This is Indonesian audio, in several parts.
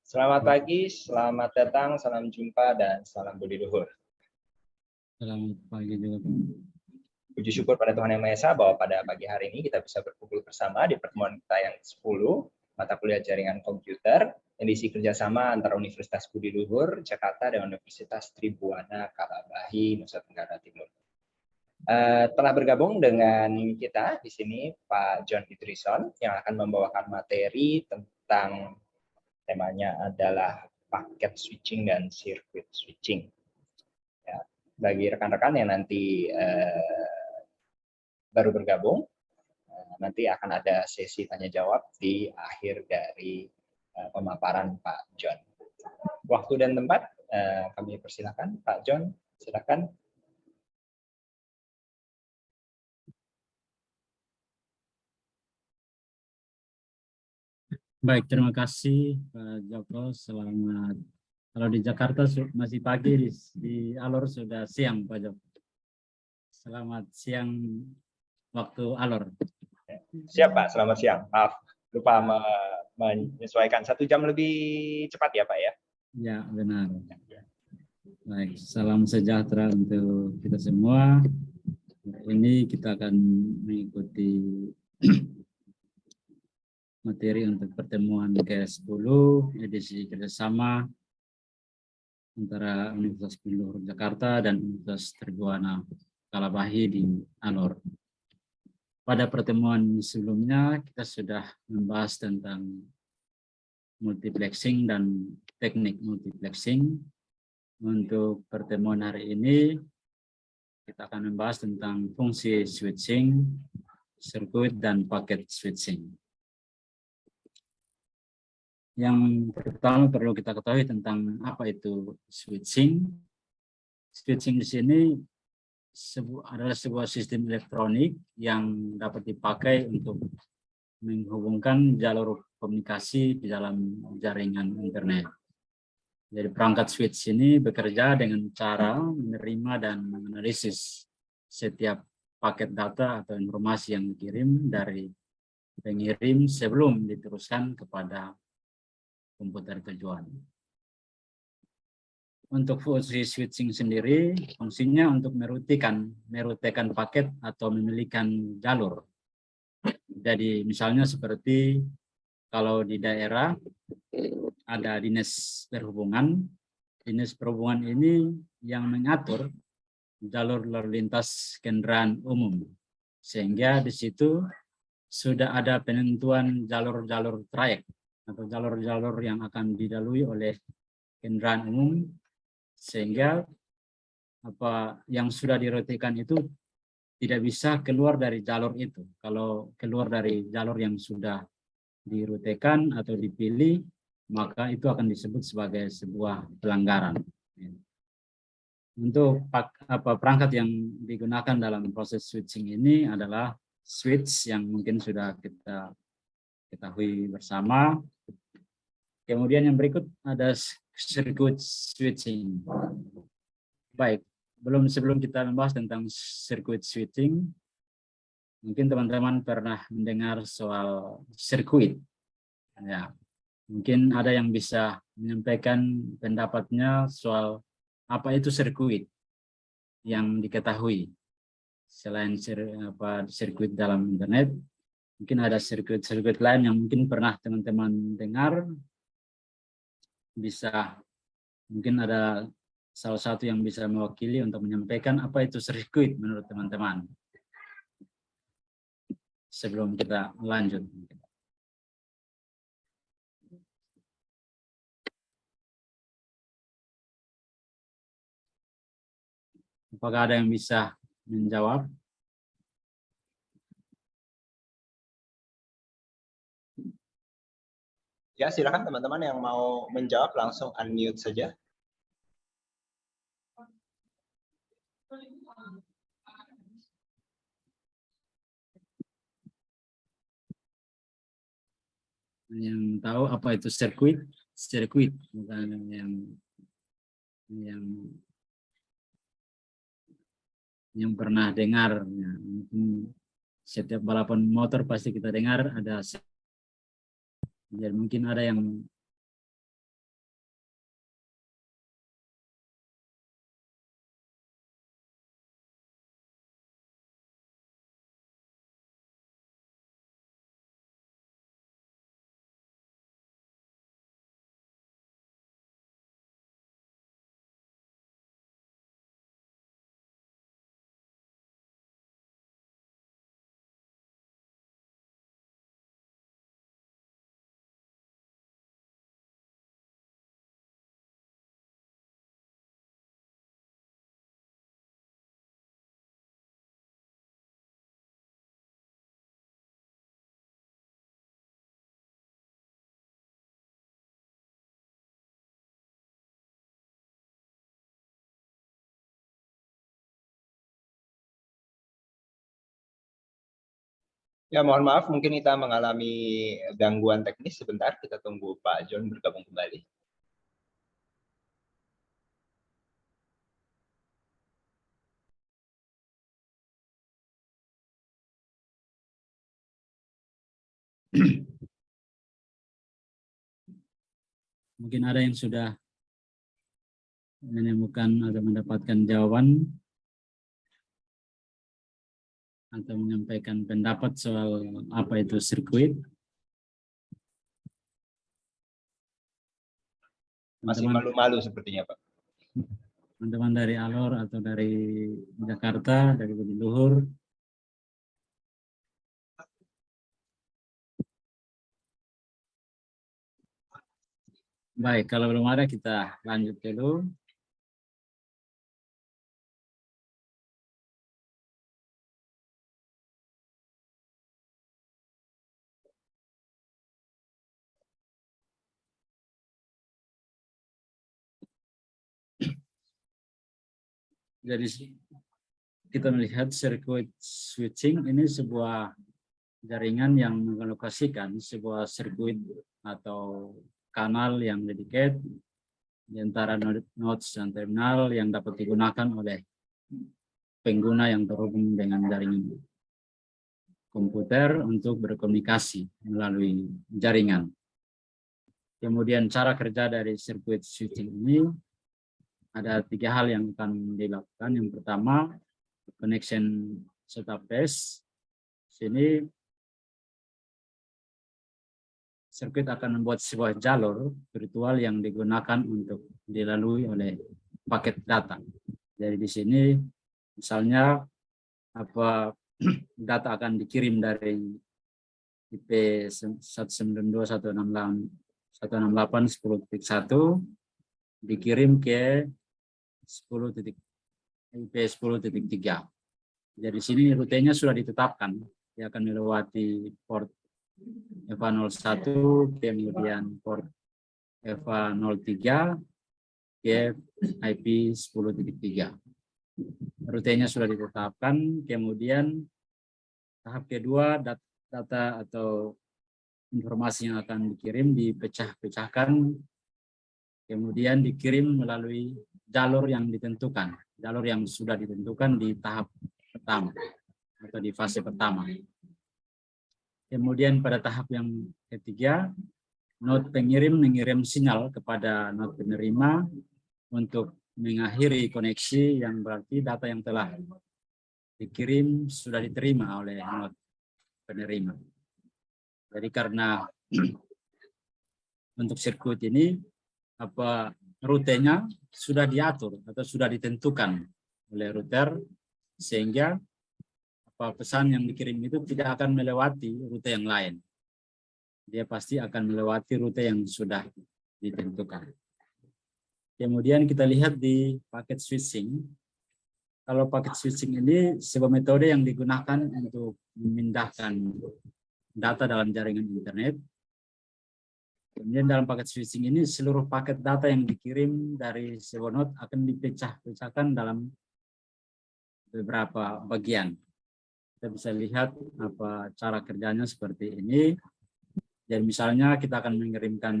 Selamat pagi, selamat datang, salam jumpa, dan salam budi luhur. Selamat pagi juga, Pak. Puji syukur pada Tuhan Yang Maha Esa bahwa pada pagi hari ini kita bisa berkumpul bersama di pertemuan kita yang 10, mata kuliah jaringan komputer, yang diisi kerjasama antara Universitas Budi Luhur, Jakarta, dengan Universitas Tribuana Kalabahi, Nusa Tenggara Timur. Telah bergabung dengan kita di sini Pak John Idrison yang akan membawakan materi tentang temanya adalah paket switching dan sirkuit switching. Ya, bagi rekan-rekan yang nanti baru bergabung, nanti akan ada sesi tanya jawab di akhir dari pemaparan Pak John. Waktu dan tempat kami persilakan Pak John, silakan. Baik, terima kasih Pak Joko. Selamat. Kalau di Jakarta masih pagi, di Alor sudah siang, Pak Joko. Selamat siang waktu Alor. Siap Pak, selamat siang. Maaf, lupa menyesuaikan 1 jam lebih cepat ya Pak ya? Ya, benar. Baik, salam sejahtera untuk kita semua. Ini kita akan mengikuti materi untuk pertemuan ke-10 edisi kerjasama antara Universitas Budi Luhur Jakarta dan Universitas Tribuana Kalabahi di Alor. Pada pertemuan sebelumnya kita sudah membahas tentang multiplexing dan teknik multiplexing. Untuk pertemuan hari ini kita akan membahas tentang fungsi switching, sirkuit, dan paket switching. Yang pertama perlu kita ketahui tentang apa itu switching. Switching di sini adalah sebuah sistem elektronik yang dapat dipakai untuk menghubungkan jalur komunikasi di dalam jaringan internet. Jadi perangkat switch ini bekerja dengan cara menerima dan menganalisis setiap paket data atau informasi yang dikirim dari pengirim sebelum diteruskan kepada komputer tujuan. Untuk fungsi switching sendiri, fungsinya untuk merutikan paket atau memilihkan jalur. Jadi misalnya seperti kalau di daerah ada dinas perhubungan ini yang mengatur jalur lalu lintas kendaraan umum, sehingga di situ sudah ada penentuan jalur-jalur trayek atau jalur-jalur yang akan dilalui oleh kendaraan umum, sehingga apa yang sudah dirutikan itu tidak bisa keluar dari jalur itu. Kalau keluar dari jalur yang sudah dirutikan atau dipilih, maka itu akan disebut sebagai sebuah pelanggaran. Untuk perangkat yang digunakan dalam proses switching ini adalah switch yang mungkin sudah kita ketahui bersama. Kemudian yang berikut ada circuit switching. Baik, sebelum kita membahas tentang circuit switching, mungkin teman-teman pernah mendengar soal sirkuit. Ya, mungkin ada yang bisa menyampaikan pendapatnya soal apa itu sirkuit yang diketahui. Selain sirkuit dalam internet, mungkin ada sirkuit lain yang mungkin pernah teman-teman dengar. Mungkin ada salah satu yang bisa mewakili untuk menyampaikan apa itu sirkuit menurut teman-teman. Sebelum kita lanjut. Apakah ada yang bisa menjawab? Ya, silakan teman-teman yang mau menjawab langsung unmute saja. Yang tahu apa itu sirkuit bukan yang pernah dengar. Ya, mungkin setiap balapan motor pasti kita dengar ada. Jadi mungkin ada yang Ya, mohon maaf, mungkin kita mengalami gangguan teknis sebentar. Kita tunggu Pak John bergabung kembali. Mungkin ada yang sudah menemukan atau mendapatkan jawaban atau menyampaikan pendapat soal apa itu sirkuit. Masih malu-malu sepertinya, Pak. Teman-teman dari Alor atau dari Jakarta, dari Budi Luhur. Baik, kalau belum ada kita lanjut dulu. Jadi kita melihat sirkuit switching ini sebuah jaringan yang mengalokasikan sebuah sirkuit atau kanal yang dedicated di antara nodes dan terminal yang dapat digunakan oleh pengguna yang terhubung dengan jaringan komputer untuk berkomunikasi melalui jaringan. Kemudian cara kerja dari sirkuit switching ini ada 3 hal yang akan dilakukan. Yang pertama, connection setup phase. Sini sirkuit akan membuat sebuah jalur virtual yang digunakan untuk dilalui oleh paket data. Jadi di sini misalnya data akan dikirim dari IP 192.168.10.1 dikirim ke IP 10.3. Jadi di sini rutenya sudah ditetapkan. Dia akan melewati port EVA 01, kemudian port EVA 03 ke IP 10.3. Rutenya sudah ditetapkan. Kemudian tahap kedua, data atau informasi yang akan dikirim dipecah-pecahkan, kemudian dikirim melalui jalur yang ditentukan, jalur yang sudah ditentukan di tahap pertama atau di fase pertama. Kemudian pada tahap yang ketiga, node pengirim mengirim sinyal kepada node penerima untuk mengakhiri koneksi, yang berarti data yang telah dikirim sudah diterima oleh node penerima. Jadi karena untuk sirkuit ini rutenya sudah diatur atau sudah ditentukan oleh router, sehingga pesan yang dikirim itu tidak akan melewati rute yang lain. Dia pasti akan melewati rute yang sudah ditentukan. Kemudian kita lihat di paket switching. Kalau paket switching ini sebuah metode yang digunakan untuk memindahkan data dalam jaringan internet. Kemudian dalam paket switching ini seluruh paket data yang dikirim dari sebuah node akan dipecah-pecahkan dalam beberapa bagian. Kita bisa lihat cara kerjanya seperti ini. Jadi misalnya kita akan mengirimkan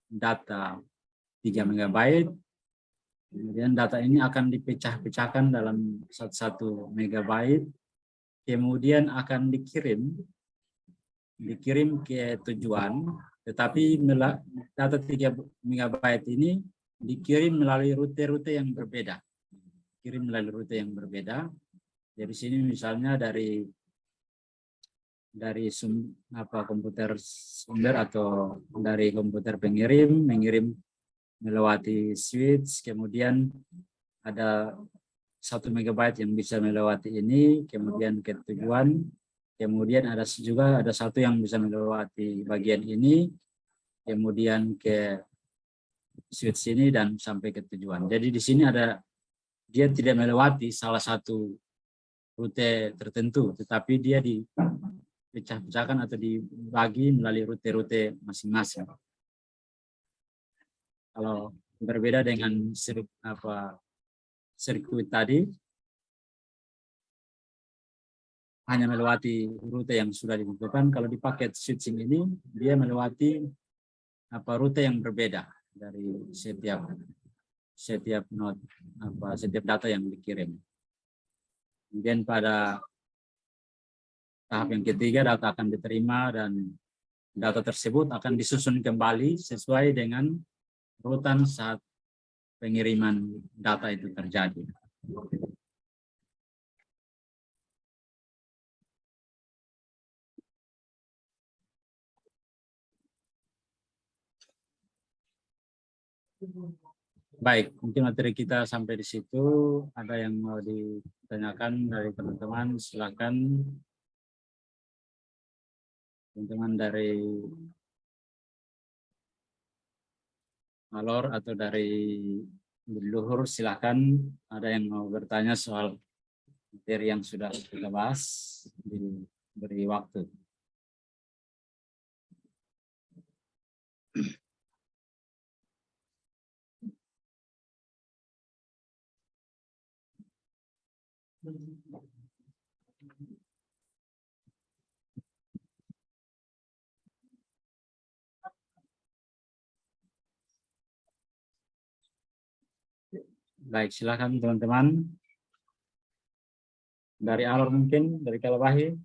data 3 MB, kemudian data ini akan dipecah-pecahkan dalam 1 MB, kemudian akan dikirim ke tujuan, tetapi data 3 MB ini dikirim melalui rute-rute yang berbeda. Jadi sini misalnya dari komputer sumber atau dari komputer mengirim melewati switch, kemudian ada 1 MB yang bisa melewati ini, kemudian ke tujuan, kemudian ada satu yang bisa melewati bagian ini, kemudian ke switch ini dan sampai ke tujuan. Jadi di sini dia tidak melewati salah satu rute tertentu, tetapi dia dipecah-pecahkan atau dibagi melalui rute-rute masing-masing. Kalau berbeda dengan sirkuit tadi, hanya melewati rute yang sudah ditentukan. Kalau di paket switching ini dia melewati rute yang berbeda dari setiap node, setiap data yang dikirim. Kemudian pada tahap yang ketiga data akan diterima dan data tersebut akan disusun kembali sesuai dengan urutan saat pengiriman data itu terjadi. Baik, mungkin materi kita sampai di situ. Ada yang mau ditanyakan dari teman-teman, silakan. Teman-teman dari Alor atau dari Luhur, silakan. Ada yang mau bertanya soal materi yang sudah kita bahas, diberi waktu. Baik, silakan teman-teman. Dari Alor mungkin, dari Kalabahi.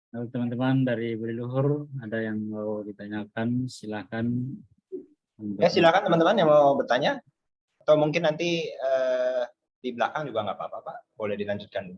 Lalu teman-teman dari Budi Luhur, ada yang mau ditanyakan, silakan. Ya, silakan teman-teman yang mau bertanya. Atau mungkin nanti di belakang juga nggak apa-apa, Pak. Boleh dilanjutkan.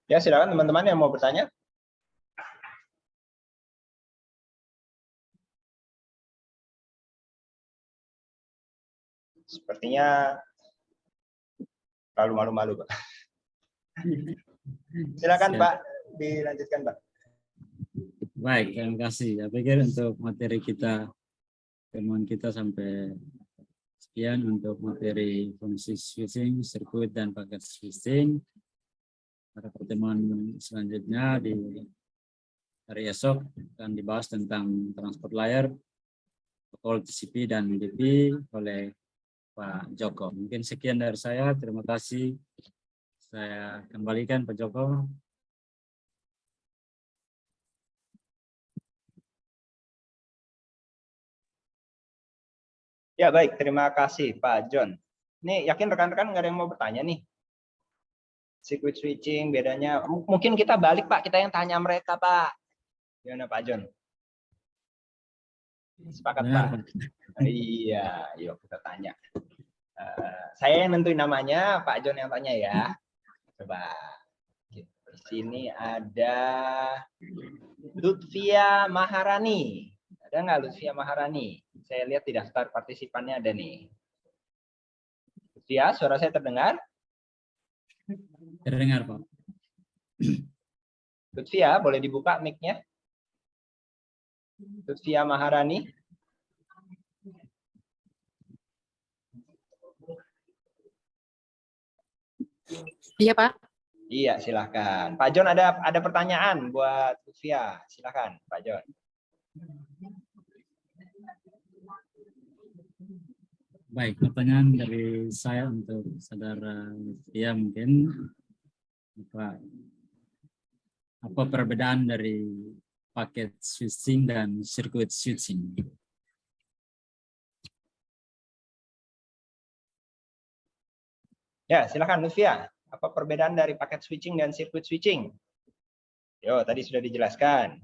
Ya, silakan teman-teman yang mau bertanya. Sepertinya terlalu malu-malu, Pak. Silakan, Pak, dilanjutkan, Pak. Baik, terima kasih. Saya pikir untuk materi kita, temuan kita sampai sekian untuk materi fungsi switching, sirkuit, dan paket switching. Pada pertemuan selanjutnya di hari esok akan dibahas tentang transport layer, protokol TCP dan UDP oleh Pak Joko. Mungkin sekian dari saya. Terima kasih. Saya kembalikan Pak Joko. Ya baik, terima kasih Pak John. Ini yakin rekan-rekan nggak ada yang mau bertanya nih? Circuit switching bedanya, mungkin kita balik Pak, kita yang tanya mereka Pak. Gimana Pak John? Sepakat Benar, Pak? Iya, yuk kita tanya. Saya yang nentuin namanya, Pak John yang tanya ya. Coba. Di sini ada Lutfia Maharani. Ada nggak Lutfia Maharani? Saya lihat di daftar partisipannya ada nih. Lutfia, suara saya terdengar? Terdengar, Pak. Lutfia, boleh dibuka mic-nya? Lutfia Maharani. Iya, Pak. Iya, silahkan. Pak John ada pertanyaan buat Lutfia. Silahkan, Pak John. Baik, pertanyaan dari saya untuk saudara Lutfia mungkin apa perbedaan dari paket switching dan circuit switching? Ya, silakan Lutfia. Apa perbedaan dari paket switching dan circuit switching? Yo, tadi sudah dijelaskan.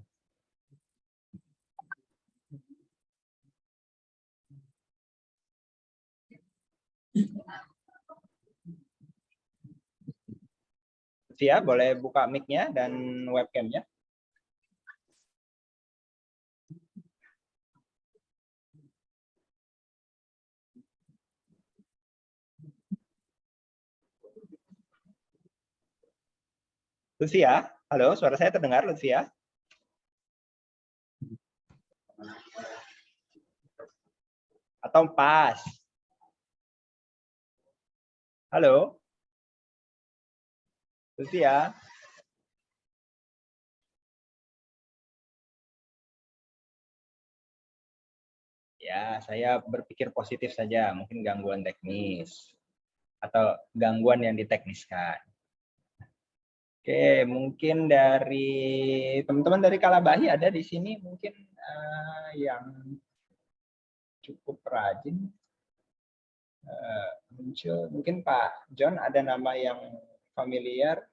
Lutfia, boleh buka mic-nya dan webcam-nya? Lutfia, halo, suara saya terdengar, Lutfia? Atau pas? Halo? Lutfia? Ya, saya berpikir positif saja, mungkin gangguan teknis atau gangguan yang ditekniskan. Oke, mungkin dari teman-teman dari Kalabahi ada di sini mungkin yang cukup rajin muncul. Mungkin Pak John ada nama yang familiar.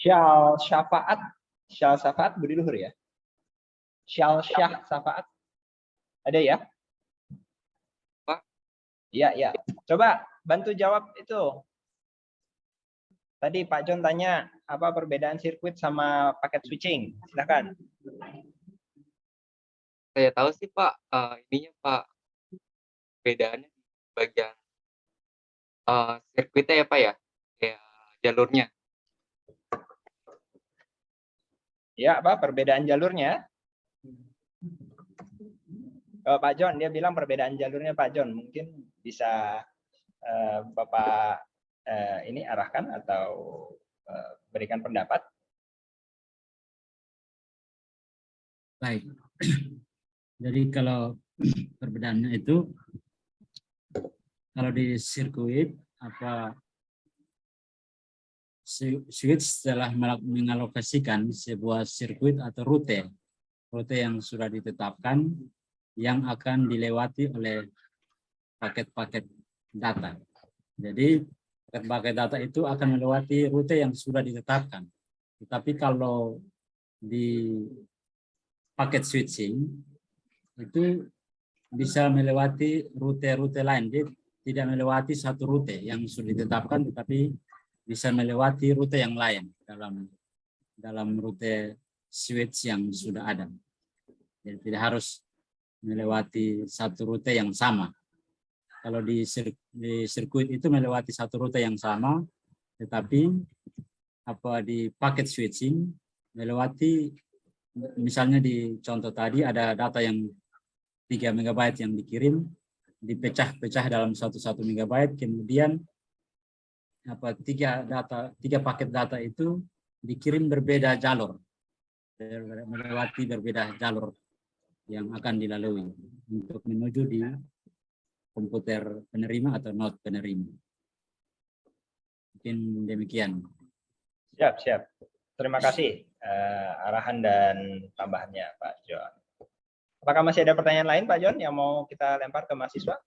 Syal Syafaat Budi Luhur ya. Syah Syafaat. Ada ya? Pak. Iya, ya. Coba bantu jawab itu. Tadi Pak John tanya apa perbedaan sirkuit sama paket switching. Silakan. Saya tahu sih Pak, ininya Pak, bedanya di bagian sirkuitnya ya Pak ya, kayak jalurnya. Ya, apa perbedaan jalurnya? Pak John, dia bilang perbedaan jalurnya Pak John. Mungkin bisa Bapak ini arahkan atau berikan pendapat. Baik. Jadi kalau perbedaannya itu, kalau di sirkuit switch telah mengalokasikan sebuah sirkuit atau rute yang sudah ditetapkan yang akan dilewati oleh paket-paket data. Jadi paket data itu akan melewati rute yang sudah ditetapkan. Tetapi kalau di paket switching itu bisa melewati rute-rute lain. Dia tidak melewati satu rute yang sudah ditetapkan, tetapi bisa melewati rute yang lain dalam rute switch yang sudah ada. Jadi tidak harus melewati satu rute yang sama. Kalau di sirkuit itu melewati satu rute yang sama, tetapi di paket switching melewati, misalnya di contoh tadi ada data yang 3 MB yang dikirim, dipecah-pecah dalam 1 MB, kemudian tiga paket data itu dikirim berbeda jalur, melewati berbeda jalur yang akan dilalui untuk menuju di komputer penerima atau not penerima. Mungkin demikian. Siap, siap. Terima kasih arahan dan tambahannya Pak John. Apakah masih ada pertanyaan lain Pak John yang mau kita lempar ke mahasiswa?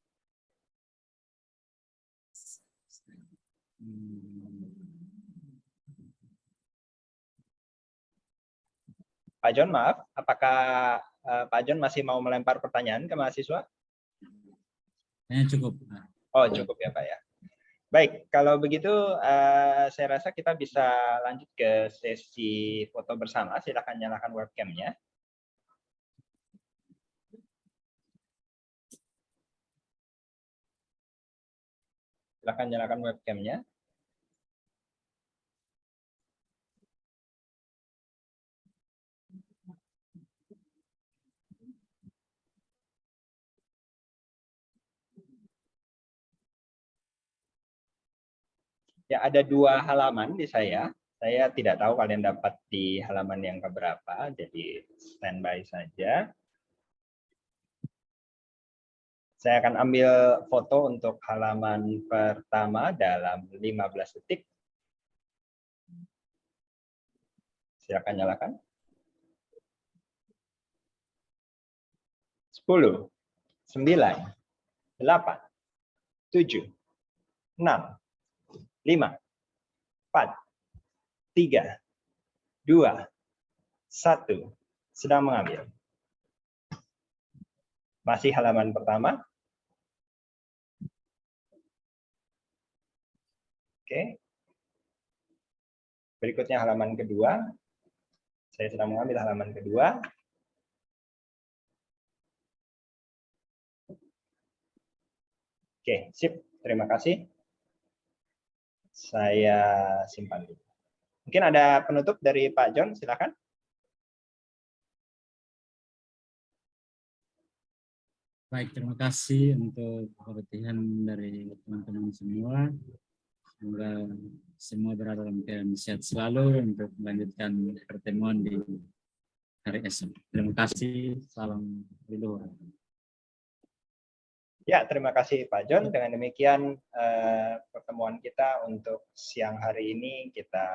Pak John, maaf, apakah Pak John masih mau melempar pertanyaan ke mahasiswa? Cukup. Oh, cukup ya Pak ya. Baik, kalau begitu saya rasa kita bisa lanjut ke sesi foto bersama. Silakan nyalakan webcam-nya. Silakan nyalakan webcam-nya. Ya, ada 2 halaman di saya. Saya tidak tahu kalian dapat di halaman yang keberapa, jadi standby saja. Saya akan ambil foto untuk halaman pertama dalam 15 detik. Silakan nyalakan. 10, 9, 8, 7, 6, 5, 4, 3, 2, 1. Sedang mengambil. Masih halaman pertama. Oke. Berikutnya halaman kedua. Saya sedang mengambil halaman kedua. Oke, sip. Terima kasih. Saya simpan dulu. Mungkin ada penutup dari Pak John, silakan. Baik, terima kasih untuk perhatian dari teman-teman semua. Semoga semua berada dalam keadaan sehat selalu untuk melanjutkan pertemuan di hari esok. Terima kasih. Salam leluhur. Ya, terima kasih Pak John. Dengan demikian pertemuan kita untuk siang hari ini kita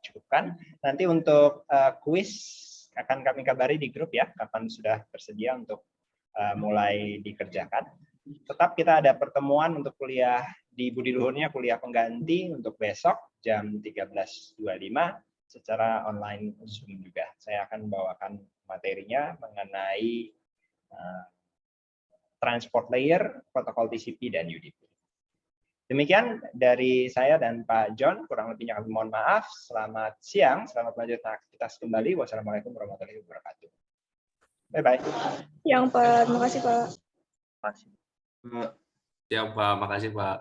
cukupkan. Nanti untuk kuis akan kami kabari di grup ya, kapan sudah bersedia untuk mulai dikerjakan. Tetap kita ada pertemuan untuk kuliah di Budi Luhurnya, kuliah pengganti untuk besok jam 13.25 secara online Zoom juga. Saya akan membawakan materinya mengenai transport layer, protokol TCP, dan UDP. Demikian dari saya dan Pak John, kurang lebihnya kami mohon maaf. Selamat siang, selamat melanjutkan aktivitas kembali. Wassalamualaikum warahmatullahi wabarakatuh. Bye-bye. Yang Pak, terima kasih Pak. Siap Pak, makasih Pak.